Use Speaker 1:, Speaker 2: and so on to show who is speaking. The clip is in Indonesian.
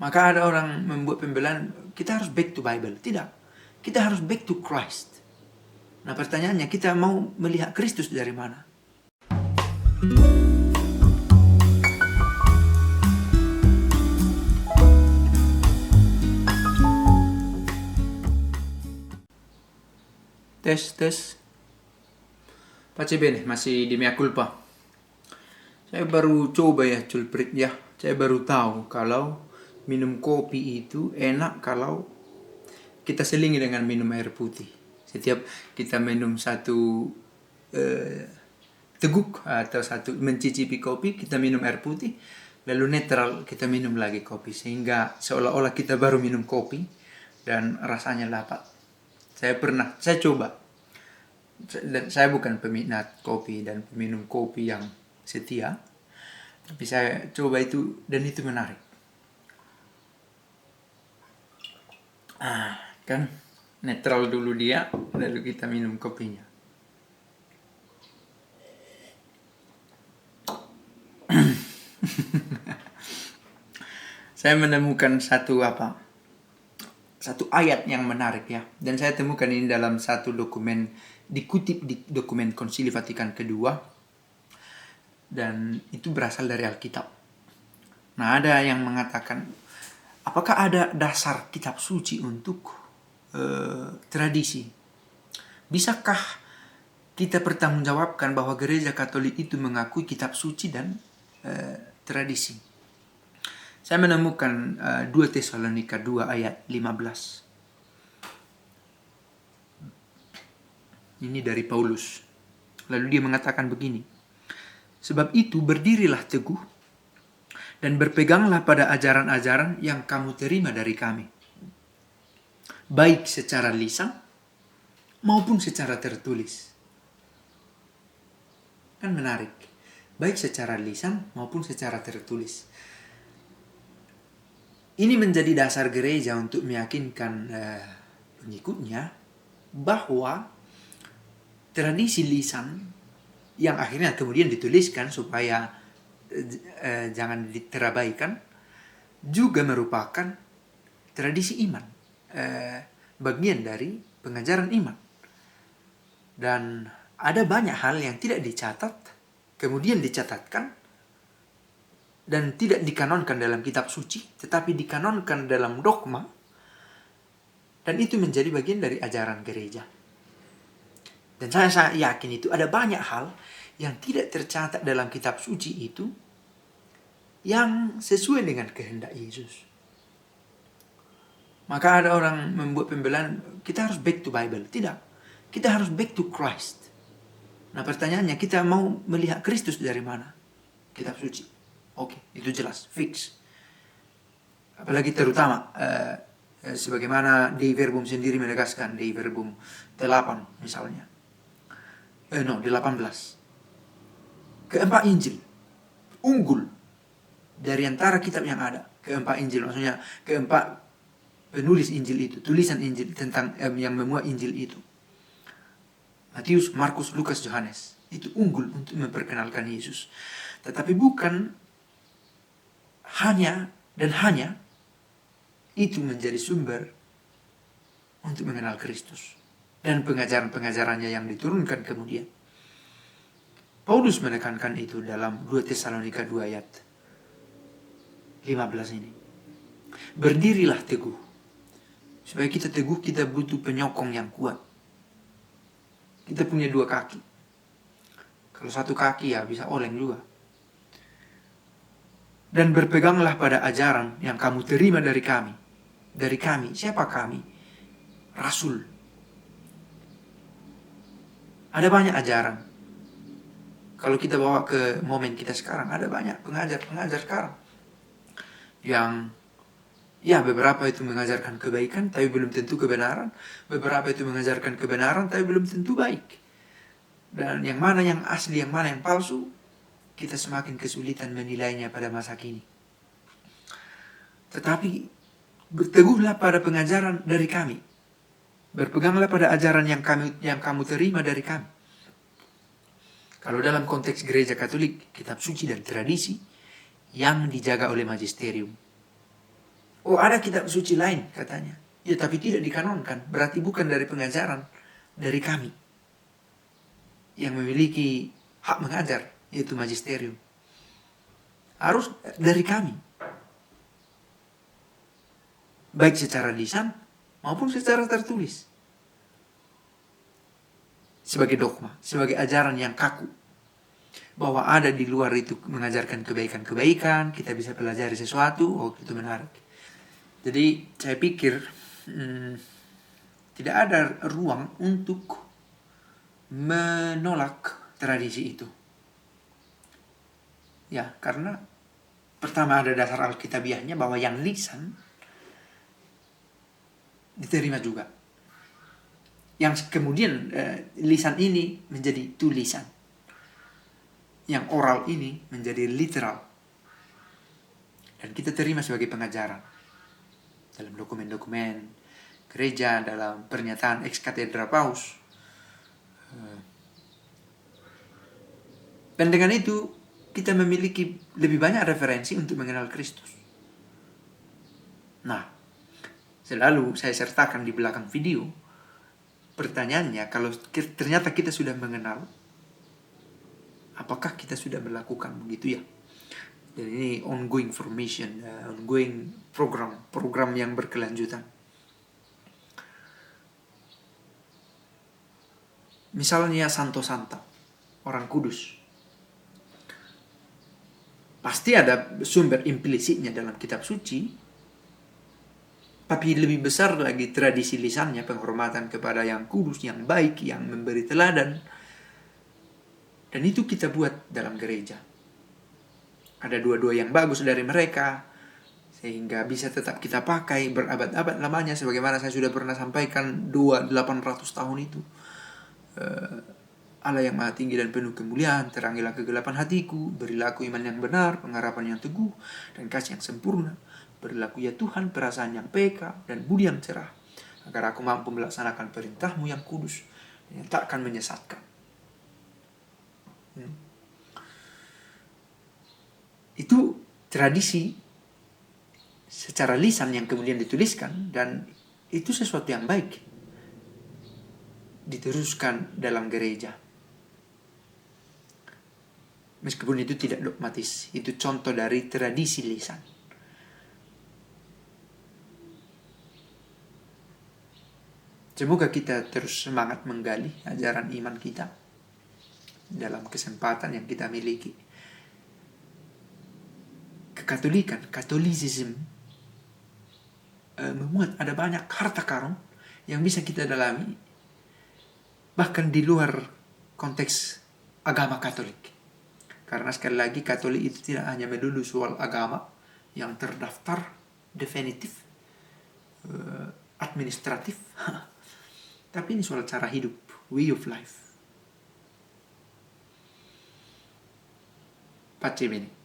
Speaker 1: Maka ada orang membuat pembelaan, kita harus back to Bible. Tidak, kita harus back to Christ. Nah pertanyaannya, kita mau melihat Kristus dari mana? Tes. Pace bene, masih di mea culpa. Saya baru coba ya culprit ya. Saya baru tahu kalau minum kopi itu enak kalau kita selingi dengan minum air putih. Setiap kita minum satu teguk atau satu mencicipi kopi, kita minum air putih, lalu netral kita minum lagi kopi, sehingga seolah-olah kita baru minum kopi dan rasanya dapat. Saya coba. Dan saya bukan peminat kopi dan peminum kopi yang setia, tapi saya coba itu dan itu menarik. Kan netral dulu dia, lalu kita minum kopinya. Saya menemukan satu ayat yang menarik ya, dan saya temukan ini dalam satu dokumen, dikutip di dokumen Konsili Vatikan kedua, dan itu berasal dari Alkitab. Nah, ada yang mengatakan, apakah ada dasar kitab suci untuk tradisi? Bisakah kita pertanggungjawabkan bahwa Gereja Katolik itu mengakui kitab suci dan tradisi? Saya menemukan 2 Tesalonika 2 ayat 15. Ini dari Paulus. Lalu dia mengatakan begini, sebab itu berdirilah teguh dan berpeganglah pada ajaran-ajaran yang kamu terima dari kami, baik secara lisan maupun secara tertulis. Kan menarik, baik secara lisan maupun secara tertulis. Ini menjadi dasar gereja untuk meyakinkan pengikutnya bahwa tradisi lisan yang akhirnya kemudian dituliskan supaya jangan diterabaikan, juga merupakan tradisi iman, bagian dari pengajaran iman. Dan ada banyak hal yang tidak dicatat, kemudian dicatatkan dan tidak dikanonkan dalam kitab suci, tetapi dikanonkan dalam dogma, dan itu menjadi bagian dari ajaran gereja. Dan saya yakin itu ada banyak hal yang tidak tercatat dalam kitab suci itu yang sesuai dengan kehendak Yesus. Maka ada orang membuat pembelaan, kita harus back to Bible. Tidak, kita harus back to Christ. Nah pertanyaannya, kita mau melihat Kristus dari mana? Kitab suci. Oke, itu jelas, fix. Apalagi terutama sebagaimana Dei Verbum sendiri menegaskan, Dei Verbum 8 misalnya. 18. Keempat Injil unggul dari antara kitab yang ada. Keempat Injil, maksudnya keempat penulis Injil itu, tulisan Injil tentang yang memuat Injil itu. Matius, Markus, Lukas, Yohanes. Itu unggul untuk memperkenalkan Yesus. Tetapi bukan hanya itu menjadi sumber untuk mengenal Kristus dan pengajaran-pengajarannya yang diturunkan kemudian. Paulus menekankan itu dalam 2 Tesalonika 2 ayat 15 ini. Berdirilah teguh. Supaya kita teguh, kita butuh penyokong yang kuat. Kita punya 2 kaki. Kalau 1 kaki ya bisa oleng juga. Dan berpeganglah pada ajaran yang kamu terima dari kami. Dari kami, siapa kami? Rasul. Ada banyak ajaran. Kalau kita bawa ke momen kita sekarang, ada banyak pengajar-pengajar sekarang. Yang ya beberapa itu mengajarkan kebaikan, tapi belum tentu kebenaran. Beberapa itu mengajarkan kebenaran, tapi belum tentu baik. Dan yang mana yang asli, yang mana yang palsu, kita semakin kesulitan menilainya pada masa kini. Tetapi berteguhlah pada pengajaran dari kami. Berpeganglah pada ajaran yang kamu terima dari kami. Kalau dalam konteks gereja Katolik, kitab suci dan tradisi yang dijaga oleh magisterium. Oh, ada kitab suci lain katanya. Ya, tapi tidak dikanonkan. Berarti bukan dari pengajaran dari kami yang memiliki hak mengajar, yaitu magisterium. Harus dari kami. Baik secara lisan maupun secara tertulis. Sebagai dogma, sebagai ajaran yang kaku. Bahwa ada di luar itu mengajarkan kebaikan-kebaikan, kita bisa pelajari sesuatu, oh itu menarik. Jadi saya pikir tidak ada ruang untuk menolak tradisi itu. Ya, karena pertama ada dasar alkitabiahnya bahwa yang lisan diterima juga. Yang kemudian lisan ini menjadi tulisan. Yang oral ini menjadi literal. Dan kita terima sebagai pengajaran. Dalam dokumen-dokumen gereja, dalam pernyataan ex cathedra paus. Dan dengan itu kita memiliki lebih banyak referensi untuk mengenal Kristus. Nah, selalu saya sertakan di belakang video, pertanyaannya, kalau ternyata kita sudah mengenal, apakah kita sudah melakukan begitu ya? Dan ini ongoing formation, ongoing program yang berkelanjutan. Misalnya Santo Santa, orang kudus. Pasti ada sumber implisitnya dalam kitab suci, tapi lebih besar lagi tradisi lisannya, penghormatan kepada yang kudus, yang baik, yang memberi teladan. Dan itu kita buat dalam gereja. Ada dua-dua yang bagus dari mereka, sehingga bisa tetap kita pakai berabad-abad lamanya, sebagaimana saya sudah pernah sampaikan 800 tahun itu. Allah yang maha tinggi dan penuh kemuliaan, terangilah kegelapan hatiku, berilah aku iman yang benar, pengharapan yang teguh, dan kasih yang sempurna. Berilah aku ya Tuhan perasaan yang peka dan budi yang cerah, agar aku mampu melaksanakan perintahmu yang kudus, yang tak akan menyesatkan. Itu tradisi secara lisan yang kemudian dituliskan, dan itu sesuatu yang baik diteruskan dalam gereja. Meskipun itu tidak dogmatis, itu contoh dari tradisi lisan. Semoga kita terus semangat menggali ajaran iman kita dalam kesempatan yang kita miliki. Kekatolikan, Catholicism, memuat ada banyak harta karun yang bisa kita dalami, bahkan di luar konteks agama Katolik. Karena sekali lagi Katolik itu tidak hanya melulu soal agama yang terdaftar, definitif, administratif, tapi ini soal cara hidup, way of life. Pace bene.